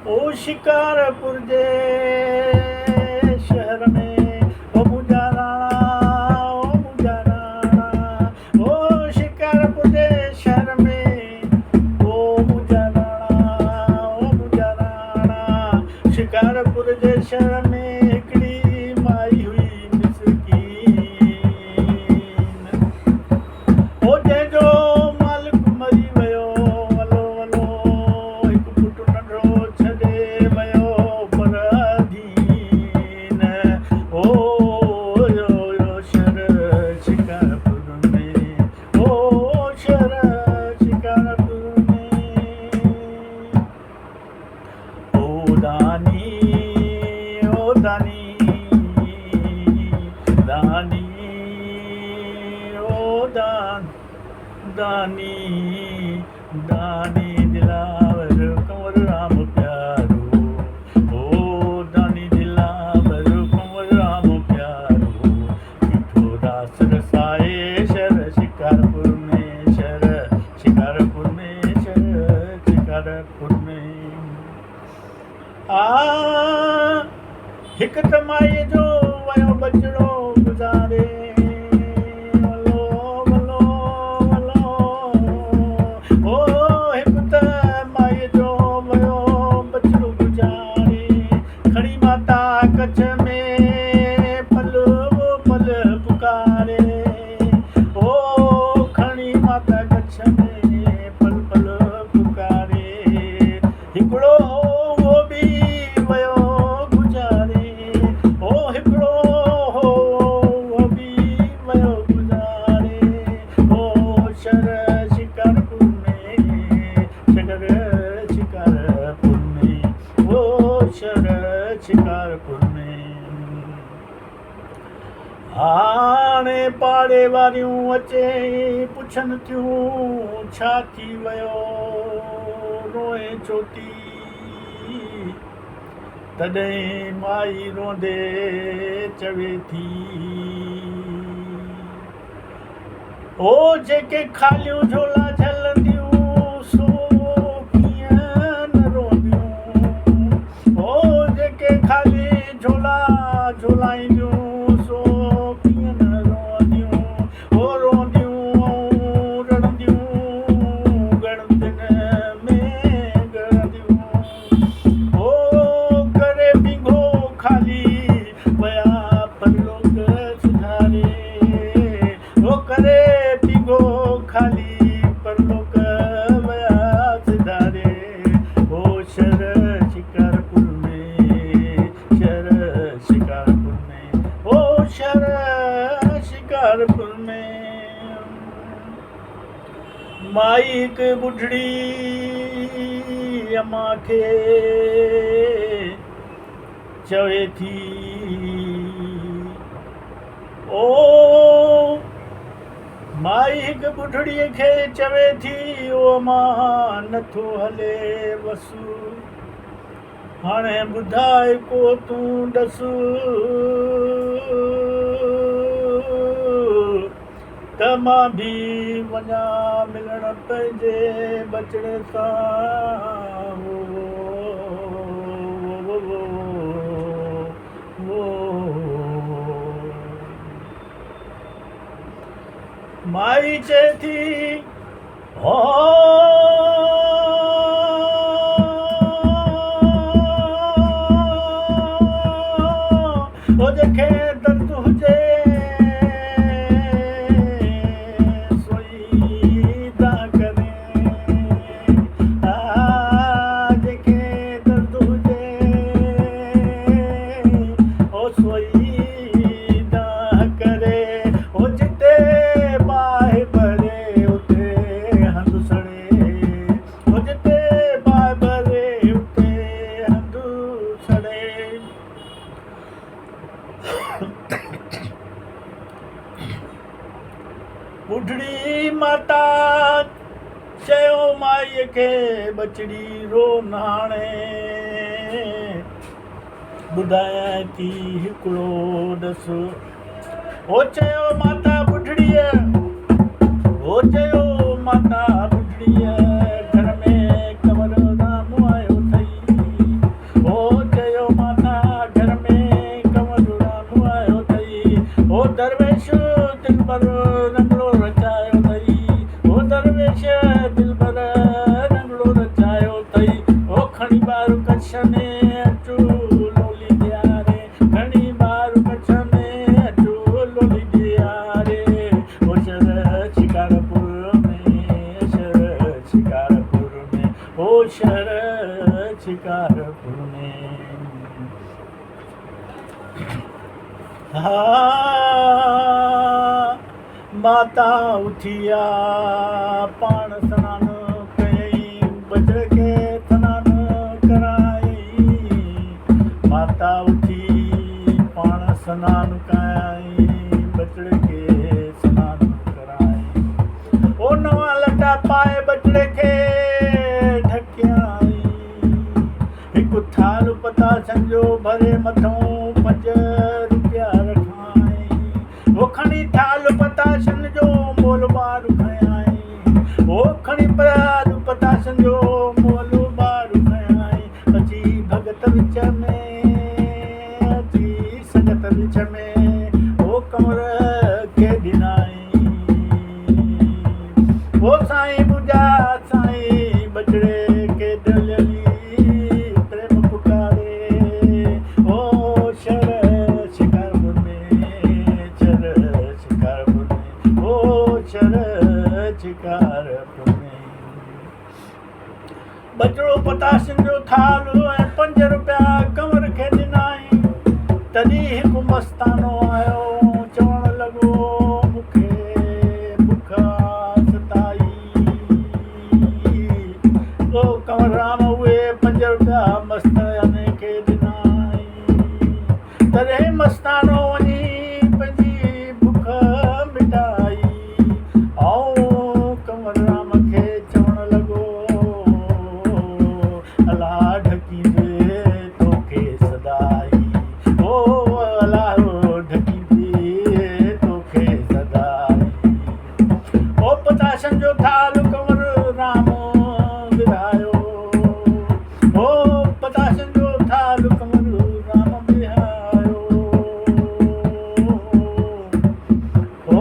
ओ शिकारपुर जे शहर में ओ मुंहिंजा राणा ओ मुंहिंजा राणा ओ शिकारपुर जे शहर में ओ मुंहिंजा राणा ओ मुंहिंजा राणा शिकारपुर जे शहर में हिकिड़ी माई हुई मिसकीन ओ जंहिंजो मालिक मरी वियो वलो वलो हिकु पुटु नंढड़ो छॾे वियो परधीन ओ यो शहर शिकारपुर में ओ शहर शिकारपुर में ओ दानी दानी दानी ओ दानी दानी दिलावर कंवर राम प्यारो ओ दानी दिलावर कंवर राम प्यारो मिठो दास रसाए शहर शिकारपुर में शहर शिकारपुर में शहर शिकारपुर में हिकु त माईअ जो वयो बचिड़ो गुज़ारे वलो वलो वलो ओ हिकु त माईअ जो वयो बचिड़ो गुज़ारे खड़ी माता कच्छ में पल पल पुकारे ओ खड़ी माता कच्छ में पल पल पुकारे हिकिड़ो वो बि वयो गुज़ारे ओ हिकिड़ो वो बि वयो गुज़ारे ओ शहर शिकारपुर में शहर शिकारपुर में ओ शहर शिकारपुर में हाणे पाड़े वारियूं अचे पुछनि थियूं छा थी वियो रोए छो थी तॾहिं माई रोंदे चवे थी ओ जेके ख़ालियूं झोला झलंदियूं सो कीअं न रोंदियूं ओ जेके ख़ाली झोला झोलाईंदियूं सो कीअं न रोंदियूं ओ रोंदियूं रड़ंदियूं गणदिन में गणदियूं ओ करे बिंगो खाली वया परलोक सुधारे ओ करे बिंगो खाली परलोक वया सुधारे ओ शहर शिकारपुर में शहर शिकारपुर में ओ शहर शिकारपुर में माई हिकु बुढ़ड़ी अम्मा खे चवे थी ओ माई हिकु बुढ़ड़ीअ खे चवे थी ओ मां नथो हले वसु हाणे ॿुधाए को तूं ॾसु त मां बि वञा मिलण पंहिंजे बचड़े सां माई चए थी ओ जंहिंखे दर्द हुजे सोई दा करे जंहिंखे दर्द हुजे ओ सोई दा करे ओ जिते बाहि भरे उते हंधु सड़े ओ जिते बाहि भरे उते हंधु सड़े बुढ़ड़ी माता चयो माईअ खे बचड़ी रो नाणे ॿुधायां थी हिकिड़ो ॾसु ओ चयो माता बुढ़ड़ीअ ओ चयो माता बुढ़ड़ीअ घर में कंवर राम आयो अथई शहर शिकारपुर में। माता उथिया पाण सनान कयई बजड़ के सनान कराई। माता उठी पाण सनान कयई बजड़ के सनान कराई। ओ नवा लटा पाए बजड़ के ढकियाई। हिकु थाल पताशनि जो भरे मथों 5 रुपया रखाई। वो खणी थाल पताशनि जो मोल 12 खयाई। वो खणी थाल पताशनि जो मोल 12 खयाई। अची भगत विच में अची संगत विच में वो कंवर खे ॾिनाई। वो साईं मुंहिंजा साईं बजड़े के दलली प्रेम पुकारे। ओ शहर शिकारपुर में शहर शिकारपुर में ओ शहर शिकारपुर में। बजड़ो पताशनि जो थाल ऐं 5 रुपया कंवर खे ॾिनाई। तॾहिं हिकु मस्तानो आयो चवण लॻो मूंखे बुख सताई। ओ कंवर राम उहे 5 रुपया मस्ताने खे ॾिनाई। तॾहिं मस्तानो वञी पंहिंजी बुख मिटाई। ऐं कंवर राम खे चवण लॻो अलाह ढकींदे तोखे सदाई। ओ अलाह ढकींदे तोखे सदाई। ओ पताशनि जो थाल कंवर राम विरायो। ओ पताशनि जो थाल कंवर राम विरायो। ओ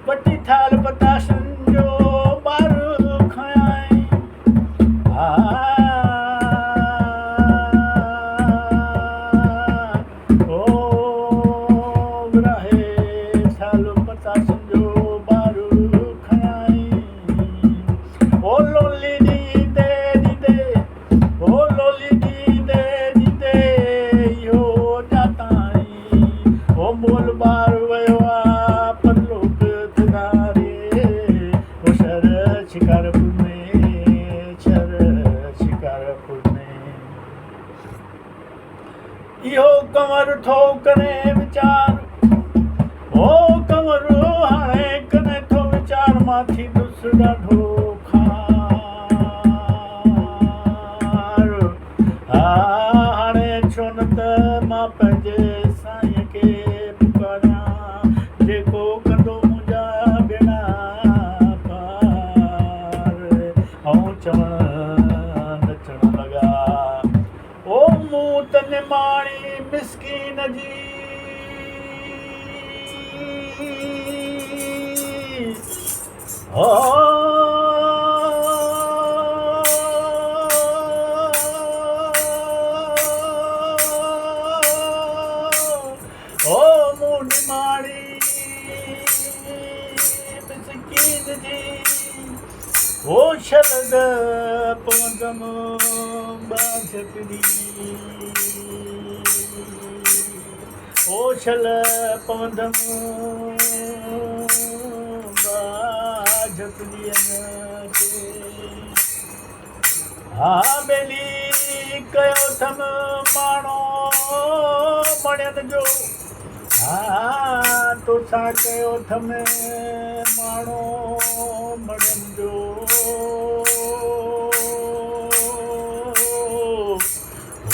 वॾी थाल पताशनि जो 12 खयाई। ओ विराहे थाल पताशनि जो 12 खयाई। ओ लोली ॾींदे ॾींदे ओ लोली ॾींदे ॾींदे इहो ॼाताई। ओ मोल 12 वियो आहे परलोक तिरारे। ओ शहर शिकारपुर में शहर शिकारपुर में। इहो कंवर थो करे वीचार। ओ कंवर हाणे कने थो वीचार मां थींदुसि ॾाढो खार। हाणे छो न त मां पंहिंजे साईं खे पुकारियां जेको कंदो मुंहिंजा बेड़ा पार। ऐं चवण नचण लॻा ओ मूं त निमाणी मिसकीन जी। ओ मूं निमाणी मिसकीन जी। ओ शरद पवंदम बाझकड़ी। ओ शल पवंदम बाझकड़ीअ खे। हा बेली कयो अथम माण्हू मणियनि जो। हा तोसां कयो अथम माण्हू मणियनि जो।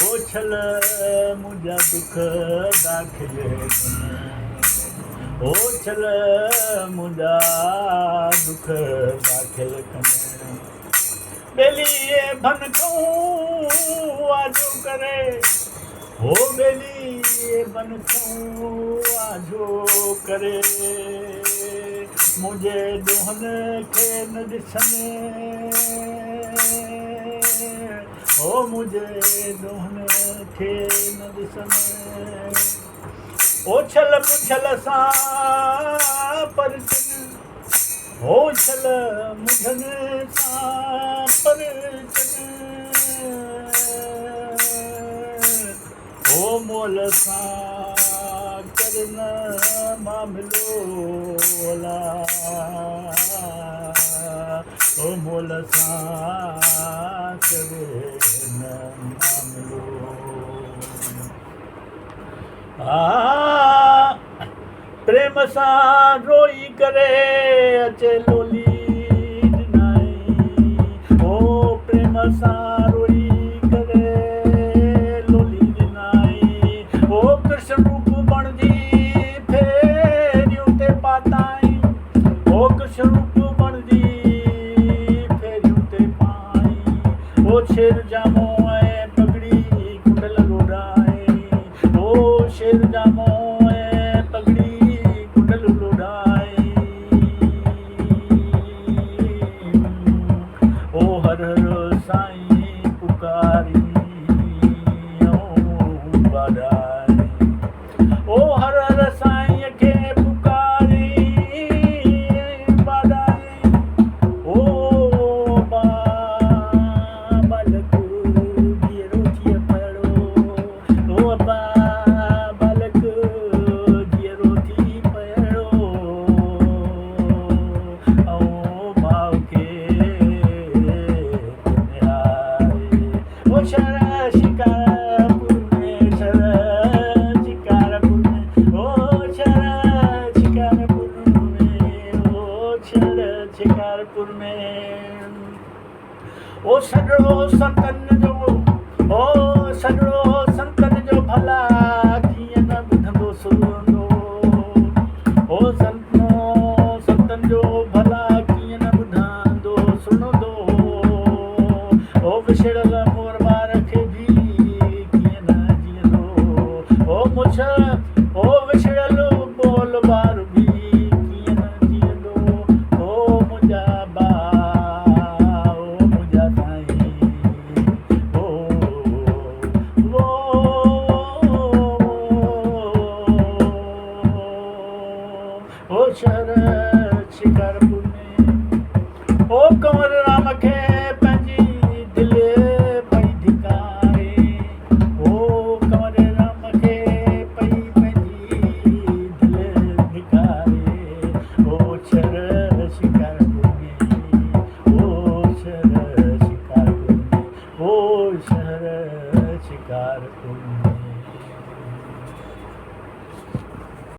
हो छल मुंहिंजा दुख दाख़िल कनि। हो छल मुंहिंजा दुख दाख़िल कनि। बेलीअ भन खऊं आजो करे। हो बेलीअ भन खऊं आजो करे। मुंहिंजे ॾोहनि खे न ॾिसनि। हो मुंहिंजे ॾोहनि खे न ॾिसनि। ओछल पुछल सां परचनि हो चल मुझन सां हो मोल सां करन मामलोला हो मोल सां करन मामलो प्रेम सां रोई करे अचे लोली ॾिनाई ओ प्रेम सां रोई करे लोली ॾिनाई ओ कृष्ण रूप बणजी फेरियूं ते पाताई ओ कृष्ण रूप बणजी फेरियूं ते पाई ओ शेर जामो ऐं पगड़ी कुंडल लोॾाई ओ शेर जामो हर हर साईं पुकारी ओ बाधाई ओ हर हर साईं खे पुकारी बाधाई ओ बालक जीअरो थिए पड़ो ओ बालक जीअरो थी पड़ो ओ माउ खे शर शिकारपुर में शर शिकारपुर में ओ शर शिकारपुर में ओ शर शिकारपुर में ओ सॼो संतन जो ओ सॼो संतन जो भला कीअं न ॿुधंदो सुणंदो ओ संतन जो भला कीअं न ॿुधंदो सुणंदो ओ विछड़ल ओ विछड़ल बोल बार बि कीअं न जीअंदो ओ मुंहिंजा ओ मुंहिंजा साईं ओ शहर शिकारपुर में ओ कंवर राम खे पंहिंजी दिलि पई धिकारे ओ कंवर राम खे शिकारपुर में